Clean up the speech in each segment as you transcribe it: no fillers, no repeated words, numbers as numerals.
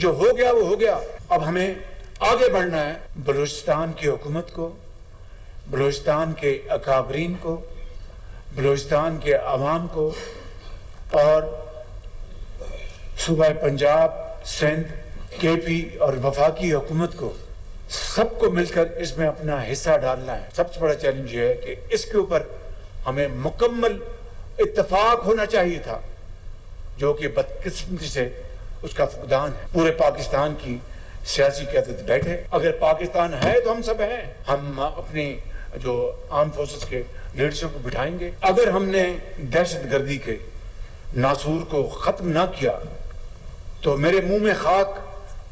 जो हो गया वो हो गया। अब हमें आगे बढ़ना है। बलूचिस्तान की हुकूमत को, बलूचिस्तान के अकाबरीन को, बलूचिस्तान के अवाम को और सूबा पंजाब, सिंध, केपी और वफाकी हुकूमत को, सबको मिलकर इसमें अपना हिस्सा डालना है। सबसे बड़ा चैलेंज ये है कि इसके ऊपर हमें मुकम्मल इत्तेफाक होना चाहिए था, जो कि बदकिस्मती से उसका फुकदान है। पूरे पाकिस्तान की सियासी क़यादत बैठे। अगर पाकिस्तान है तो हम सब हैं। हम अपनी जो आर्म फोर्सेस के लीडरशिप को बिठाएंगे। अगर हमने दहशतगर्दी के नासूर को खत्म ना किया तो मेरे मुंह में खाक,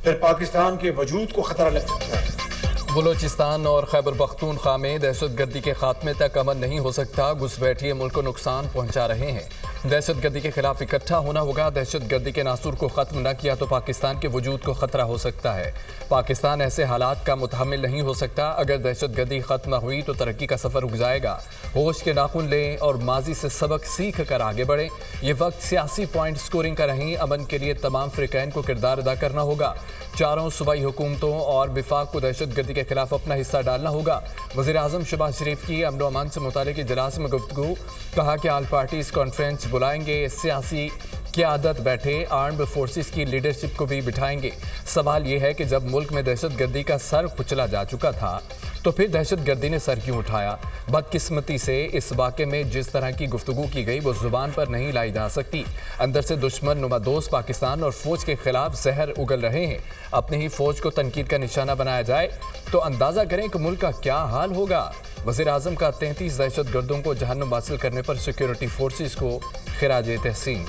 फिर पाकिस्तान के वजूद को खतरा लग सकता है। बलूचिस्तान और खैबर पख्तूनख्वा में दहशतगर्दी के खात्मे तक अमन नहीं हो सकता। घुसपैठिए मुल्क को नुकसान पहुंचा रहे हैं। दहशतगर्दी के खिलाफ इकट्ठा होना होगा। दहशतगर्दी के नासूर को खत्म न किया तो पाकिस्तान के वजूद को खतरा हो सकता है। पाकिस्तान ऐसे हालात का मुतहम्मिल नहीं हो सकता। अगर दहशतगर्दी खत्म न हुई तो तरक्की का सफर रुक जाएगा। होश के नाखून लें और माजी से सबक सीख कर आगे बढ़ें। ये वक्त सियासी पॉइंट स्कोरिंग का नहीं, अमन के लिए तमाम फ़रीक़ैन को किरदार अदा करना होगा। चारों सूबाई हुकूमतों और विफाक को दहशतगर्दी के खिलाफ अपना हिस्सा डालना होगा। वज़ीर-ए-आज़म शहबाज शरीफ की अमन व अमान से मुतालिक इजलास में गुफ्तगू। कहा कि आल पार्टीज कॉन्फ्रेंस बुलाएंगे, सियासी क़यादत बैठे, आर्म्ड फोर्सेस की लीडरशिप को भी बिठाएंगे। सवाल यह है कि जब मुल्क में दहशतगर्दी का सर कुचला जा चुका था तो फिर दहशतगर्दी ने सर क्यों उठाया? बदकिस्मती से इस वाक़े में जिस तरह की गुफ्तगू की गई वो ज़ुबान पर नहीं लाई जा सकती। अंदर से दुश्मन नुमा दोस्त पाकिस्तान और फ़ौज के खिलाफ जहर उगल रहे हैं। अपनी ही फ़ौज को तनकीद का निशाना बनाया जाए तो अंदाज़ा करें कि मुल्क का क्या हाल होगा। वज़ीर-ए-आज़म का 33 दहशतगर्दों को जहन्नुम हासिल करने पर सिक्योरिटी फोर्सेस को खिराज तहसीन।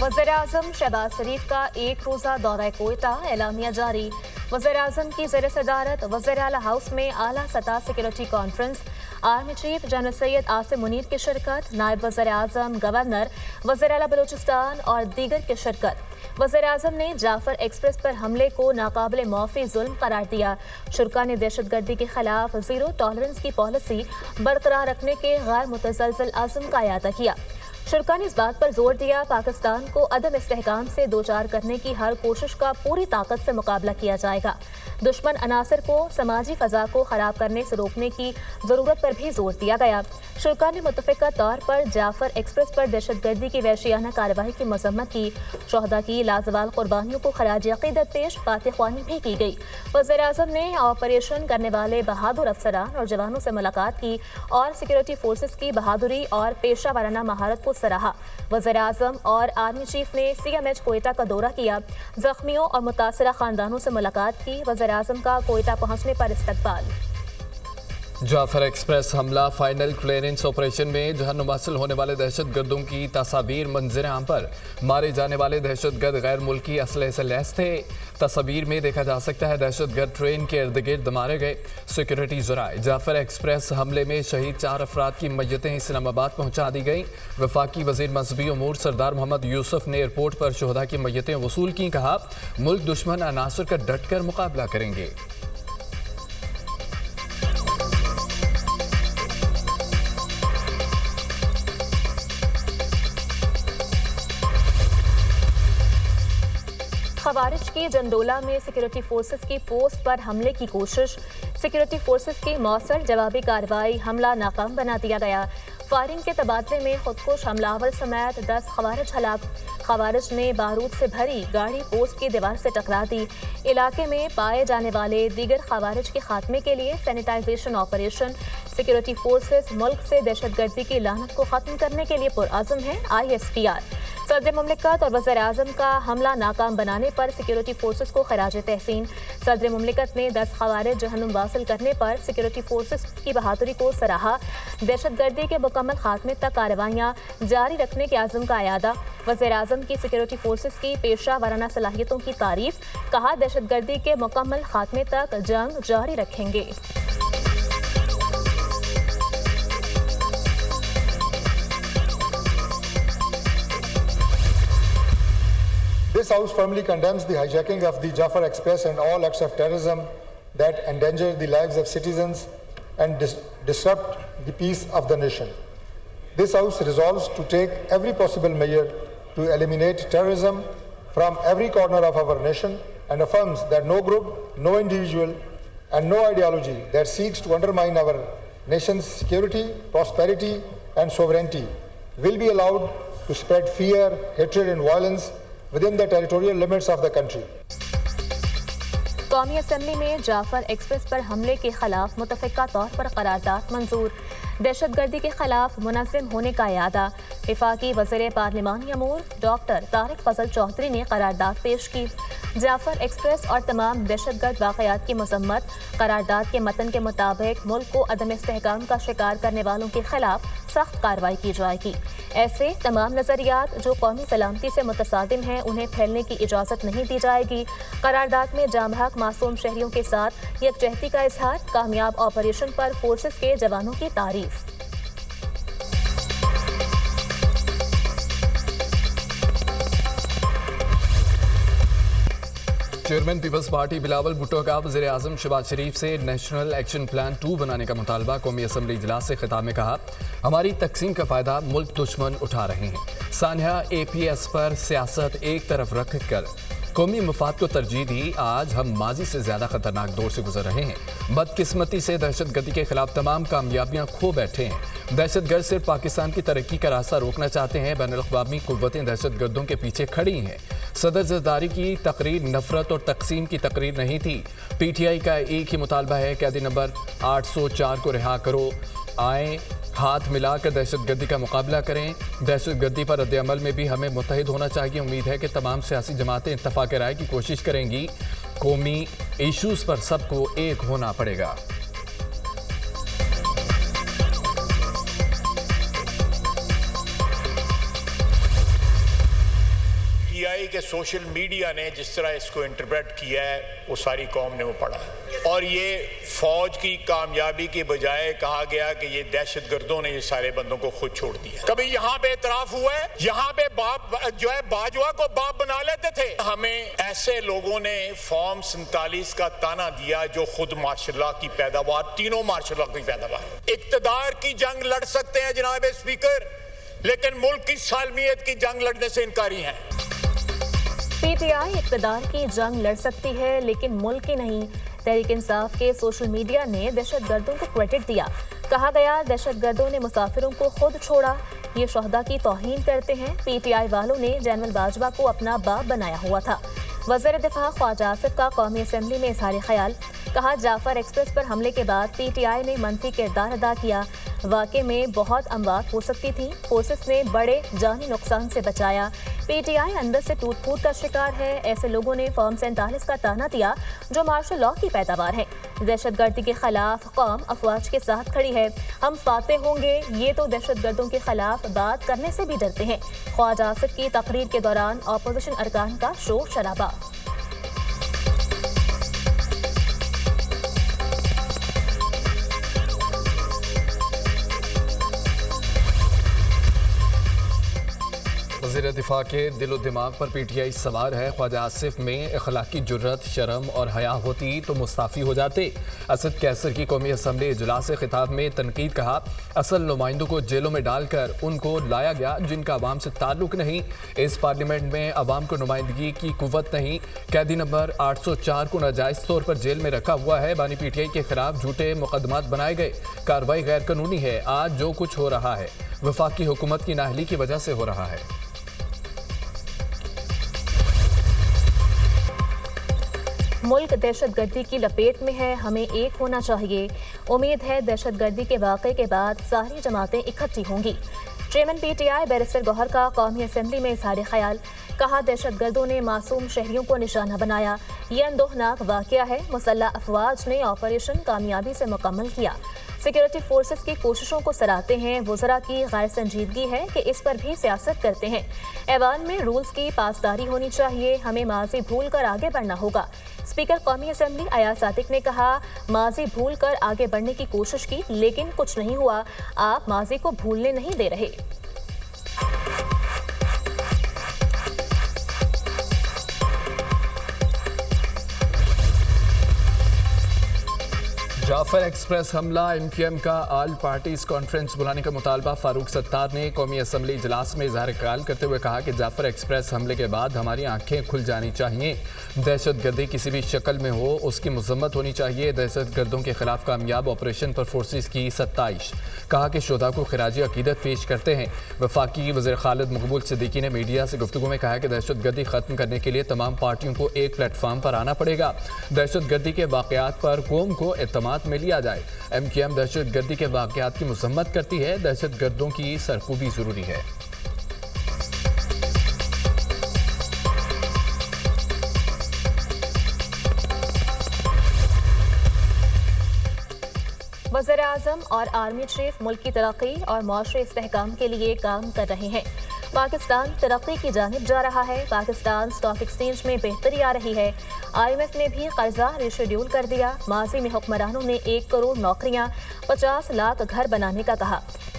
वज़ीर-ए-आज़म शहबाज शरीफ का एक रोज़ा दौरा कोयटा, एलामिया जारी। वज़ीर-ए-आज़म की ज़ेर सदारत वज़ीर-ए-आला हाउस में आला सतह security conference. Army chief general Syed Asim Munir की शिरकत। नायब वज़ीर-ए-आज़म, गवर्नर, वज़ीर-ए-आला बलूचिस्तान और दीगर की शिरकत। वज़ीर-ए-आज़म ने जाफर एक्सप्रेस पर हमले को नाकाबिले मौफ़ी जुल्म करार दिया। शुरा ने दहशतगर्दी के खिलाफ ज़ीरो टॉलरेंस की पॉलिसी बरकरार रखने के गैर मुतज़लज़ल अज़्म का अयादा किया। शुरा ने इस बात पर जोर दिया पाकिस्तान को अदम इस्तेहकाम से दो चार करने की हर कोशिश का पूरी ताकत से मुकाबला किया जाएगा। दुश्मन अनासर को समाजी फ़ज़ा को ख़राब करने से रोकने की ज़रूरत पर भी जोर दिया गया। शुरा ने मुतफ़िका तौर पर जाफर एक्सप्रेस पर दहशतगर्दी की वहशियाना कार्रवाई की मज़म्मत की। शहदा की लाजवाल कुर्बानियों को खराज अक़ीदत पेश बात-ए-ख़्वानी भी की गई। वज़ीर-ए-आज़म ने ऑपरेशन करने वाले बहादुर अफसरान और जवानों से मुलाकात की और सिक्योरिटी फोर्सेस की बहादुरी और पेशा वाराना महारत को सराहा। वज़ीर-ए-आज़म और आर्मी चीफ ने CMH कोयटा का दौरा किया। जख्मियों और मुतासरा खानदानों से मुलाकात की। वज़ीर-ए-आज़म का कोयटा पहुंचने पर इस्तकबाल। जाफर एक्सप्रेस हमला, फाइनल क्लियरेंस ऑपरेशन में जहन्नुम हासिल होने वाले दहशतगर्दों की तस्वीर मंजर आम पर। मारे जाने वाले दहशतगर्द गैर मुल्की असलहे से लैस थे। तस्वीर में देखा जा सकता है दहशतगर्द ट्रेन के इर्द गिर्द मारे गए। सिक्योरिटी ज़राए जाफर एक्सप्रेस हमले में शहीद 4 अफराद की मैयतें इस्लामाबाद पहुँचा दी गई। वफाकी वज़ीर मजहबी उमूर सरदार मोहम्मद यूसुफ ने एयरपोर्ट पर शहदा की मैयतें वसूल की। कहा मुल्क दुश्मन अनासर का डट कर मुकाबला करेंगे। खवारिज की जंडोला में सिक्योरिटी फोर्सेस की पोस्ट पर हमले की कोशिश। सिक्योरिटी फोर्सेस की मौसर जवाबी कार्रवाई, हमला नाकाम बना दिया गया। फायरिंग के तबादले में खुदकुश हमलावर समेत 10 खवारिज हलाक। खवारिज ने बारूद से भरी गाड़ी पोस्ट की दीवार से टकरा दी। इलाके में पाए जाने वाले दीगर खवारिज के खात्मे के लिए सैनिटाइजेशन ऑपरेशन। सिक्योरिटी फोर्सेस मुल्क से दहशतगर्दी की लानत को खत्म करने के लिए पुरअज़्म है। ISPR सदर मुमलिकत और वज़ीर-ए-आज़म का हमला नाकाम बनाने पर सिक्योरिटी फोर्सेस को खराज तहसीन। सदर मुमलिकत ने 10 खवारिज जहन्नुम हासिल करने पर सिक्योरिटी फोर्सेस की बहादुरी को सराहा। दहशतगर्दी के मुकम्मल खात्मे तक कार्रवाइयाँ जारी रखने के आज़म का अयादा। वज़ीर-ए-आज़म की सिक्योरिटी फोर्सेस की पेशा वाराना सलाहियतों की तारीफ। कहा दहशतगर्दी के मुकम्मल खात्मे तक जंग जारी रखेंगे। This House firmly condemns the hijacking of the Jafar Express and all acts of terrorism that endanger the lives of citizens and disrupt the peace of the nation. This House resolves to take every possible measure to eliminate terrorism from every corner of our nation and affirms that no group, no individual, and no ideology that seeks to undermine our nation's security, prosperity, and sovereignty will be allowed to spread fear, hatred, and violence within the territorial limits of the country. कौमी assembly में Jafar express पर हमले के खिलाफ मुतफ़िका तौर पर करारदाद मंजूर। दहशतगर्दी के खिलाफ मुनज़्ज़म होने का इरादा। वफाकी वज़ीर पार्लिमानी अमूर डॉक्टर तारिक फजल चौधरी ने करारदाद पेश की। जाफर एक्सप्रेस और तमाम दहशतगर्द वाक़यात की मज़म्मत। करारदाद के मतन के मुताबिक मुल्क को अदम इस्तेहकाम का शिकार करने वालों के खिलाफ सख्त कार्रवाई की जाएगी। ऐसे तमाम नज़रियात जो कौमी सलामती से मुतसादिम हैं उन्हें फैलने की इजाज़त नहीं दी जाएगी। करारदाद में जाम-हक मासूम शहरियों के साथ यकजहती का इजहार। कामयाब ऑपरेशन पर फोर्सेस के जवानों की तारीफ। Chairman people's party Bilawal Bhutto का वज़ीर आज़म शहबाज शरीफ से नेशनल एक्शन प्लान 2 बनाने का मुतालबा। कौमी असम्बली इजलास से खिताब में कहा, हमारी तकसीम का फ़ायदा मुल्क दुश्मन उठा रहे हैं। सानिया APS पर सियासत एक तरफ रख कर कौमी मफाद को तरजीह दी। आज हम माजी से ज़्यादा खतरनाक दौर से गुजर रहे हैं। बदकिस्मती से दहशतगर्दी के खिलाफ तमाम कामयाबियाँ खो बैठे हैं। दहशतगर्द सिर्फ पाकिस्तान की तरक्की का रास्ता रोकना चाहते हैं। बैनुल-अक़वामी क़ुव्वतें दहशतगर्दों के पीछे खड़ी हैं। सदर ज़रदारी की तकरीर नफरत और तकसीम की तकरीर नहीं थी। PTI का एक ही मुतालबा है, कैदी नंबर 804 को रिहा करो। आए हाथ मिलाकर दहशतगर्दी का मुकाबला करें। दहशतगर्दी पर रद्द-ए-अमल में भी हमें मुत्तहिद होना चाहिए। उम्मीद है कि तमाम सियासी जमातें इत्तफ़ाक़ राय की कोशिश करेंगी। कौमी इशूज़ पर सबको एक होना पड़ेगा। PTI के सोशल मीडिया ने जिस तरह इसको इंटरप्रेट किया है वो सारी कौम ने वो पढ़ा है। और ये फौज की कामयाबी के बजाय कहा गया कि ये दहशतगर्दों ने ये सारे बंदों को खुद छोड़ दिया। कभी यहाँ पे इतराफ हुआ है, यहाँ पे बाप जो है बाजवा को बाप बना लेते थे। हमें ऐसे लोगों ने फॉर्म 47 का ताना दिया जो खुद मार्शल की पैदावार, तीनों मार्शल की पैदावार। इक्तदार की जंग लड़ सकते हैं जनाब स्पीकर, लेकिन मुल्क की सालमियत की जंग लड़ने से इनकारी हैं। PTI इक़्तिदार की जंग लड़ सकती है लेकिन मुल्क की नहीं। तहरीक इंसाफ के सोशल मीडिया ने दहशतगर्दों को क्रेडिट दिया। कहा गया दहशतगर्दों ने मुसाफिरों को खुद छोड़ा। ये शहदा की तौहीन करते हैं। PTI वालों ने जनरल बाजवा को अपना बाप बनाया हुआ था। वज़ीर दिफा ख्वाजा आसिफ का कौमी असम्बली में इज़हार ख्याल। कहा जाफर एक्सप्रेस पर हमले के बाद PTI ने मनफी किरदार अदा किया। वाक़े में बहुत अमवात हो सकती थी। फोर्सेस ने बड़े जानी नुकसान से बचाया। PTI अंदर से टूट फूट का शिकार है। ऐसे लोगों ने फॉर्म 47 का ताना दिया जो मार्शल लॉ की पैदावार है। दहशतगर्दी के खिलाफ कौम अफवाज के साथ खड़ी है। हम फाते होंगे। ये तो दहशतगर्दों के खिलाफ बात करने से भी डरते हैं। ख्वाजा आसिफ की तकरीर के दौरान अपोजिशन अरकान का शोर शराबा। वज़ीर दिफा के दिलो दिमाग पर PTI सवार है। ख्वाजा आसिफ में अखलाकी जुर्रत, शर्म और हया होती तो मुस्ताफ़ी हो जाते। असद कैसर की कौमी असम्बली इजलास से खिताब में तनकीद। कहा, असल नुमाइंदों को जेलों में डालकर उनको लाया गया जिनका अवाम से ताल्लुक नहीं। इस पार्लियामेंट में अवाम को नुमाइंदगी की कुव्वत नहीं। कैदी नंबर 804 को नाजायज़ तौर पर जेल में रखा हुआ है। बानी PTI के खिलाफ झूठे मुकदमात बनाए गए। कार्रवाई गैर कानूनी है। आज जो कुछ हो रहा है वफाकी हुकूमत की नाअहली की वजह से हो रहा है। मुल्क दहशतगर्दी की लपेट में है। हमें एक होना चाहिए। उम्मीद है दहशतगर्दी के वाक़े के बाद सारी जमातें इकट्ठी होंगी। चेयरमैन PTI बैरिस्टर गौहर का कौमी असम्बली में इज़हार ख्याल। कहा, दहशतगर्दों ने मासूम शहरियों को निशाना बनाया। यह अंदोहनाक वाक़या है। मुसल्लह अफवाज ने ऑपरेशन कामयाबी से मुकम्मल किया। सिक्योरिटी फोर्सेस की कोशिशों को सराहते हैं। वज़रा की गैर संजीदगी है कि इस पर भी सियासत करते हैं। ऐवान में रूल्स की पासदारी होनी चाहिए। हमें माजी भूल कर आगे बढ़ना होगा। स्पीकर कौमी असम्बली अयाज सादिक ने कहा, माजी भूल कर आगे बढ़ने की कोशिश की लेकिन कुछ नहीं हुआ। आप माजी को भूलने नहीं दे रहे। जाफर एक्सप्रेस हमला, एमक्यूएम का ऑल पार्टीज कॉन्फ्रेंस बुलाने का मुतालबा। फारूक सत्तार ने कौमी असम्बली इजलास में इजहार ख्याल करते हुए कहा कि जाफर एक्सप्रेस हमले के बाद हमारी आंखें खुल जानी चाहिए। दहशतगर्दी किसी भी शक्ल में हो उसकी मजम्मत होनी चाहिए। दहशतगर्दों के खिलाफ कामयाब ऑपरेशन पर फोर्सेस की सत्ताइश। कहा कि शुहदा को खिराजी अकीदत पेश करते हैं। वफाकी वज़ीर खालिद मकबूल सिद्दीकी ने मीडिया से गुफ्तगू में कहा कि दहशतगर्दी खत्म करने के लिए तमाम पार्टियों को एक प्लेटफार्म पर आना पड़ेगा। दहशतगर्दी के वाक़यात पर कौम को एतमाद में लिया जाए। एमक्यूएम दहशतगर्दी के वाक़यात की मजम्मत करती है। दहशतगर्दों की सरखूबी जरूरी है। वज़ीर-ए-आज़म और आर्मी चीफ मुल्क की तरक्की और माशरे इस्तेहकाम के लिए काम कर रहे हैं। पाकिस्तान तरक्की की जानिब जा रहा है। पाकिस्तान स्टॉक एक्सचेंज में बेहतरी आ रही है। IMF ने भी कर्जा रिशेड्यूल कर दिया। माजी में हुक्मरानों ने 1 करोड़ नौकरियां, 50 लाख घर बनाने का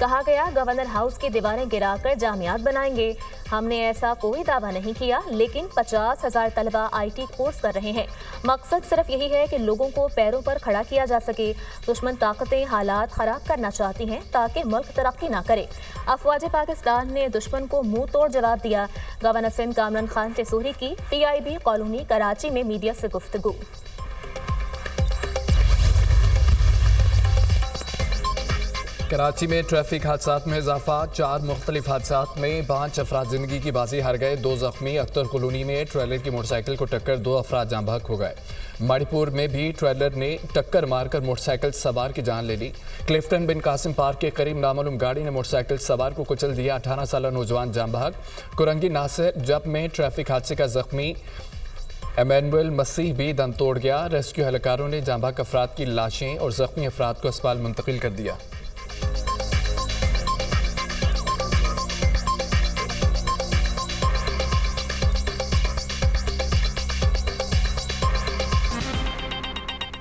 कहा गया गवर्नर हाउस की दीवारें गिराकर जामियात बनाएंगे। हमने ऐसा कोई दावा नहीं किया, लेकिन 50,000 तलबा IT कोर्स कर रहे हैं। मकसद सिर्फ यही है कि लोगों को पैरों पर खड़ा किया जा सके। दुश्मन ताकतें हालात खराब करना चाहती हैं ताकि मुल्क तरक्की ना करे। अफवाज पाकिस्तान ने दुश्मन को मुंह तोड़ जवाब दिया। गवर्नर सिंध कामरान खान टेसूरी की PIB कॉलोनी कराची में मीडिया से गुफ्तगू। कराची में ट्रैफिक हादसात में इजाफा। 4 मुख्तलिफ हादसात में 5 अफराद जिंदगी की बाजी हार गए, 2 जख्मी। अख्तर कॉलोनी में ट्रेलर की मोटरसाइकिल को टक्कर 2 अफराद जाँ बहक हो गए। मणिपुर में भी ट्रेलर ने टक्कर मारकर मोटरसाइकिल सवार की जान ले ली। क्लिफ्टन बिन कासिम पार्क के करीब नामालूम गाड़ी ने मोटरसाइकिल सवार को कुचल दिया। 18 साल नौजवान जाँ बहक। कुरंगी नासिर जब में ट्रैफिक हादसे का जख्मी एमैनुअल मसीह भी दम तोड़ गया। रेस्क्यू एहलकारों ने जाँ बहक अफराद की लाशें और जख्मी अफराद को अस्पताल मुंतकिल कर दिया।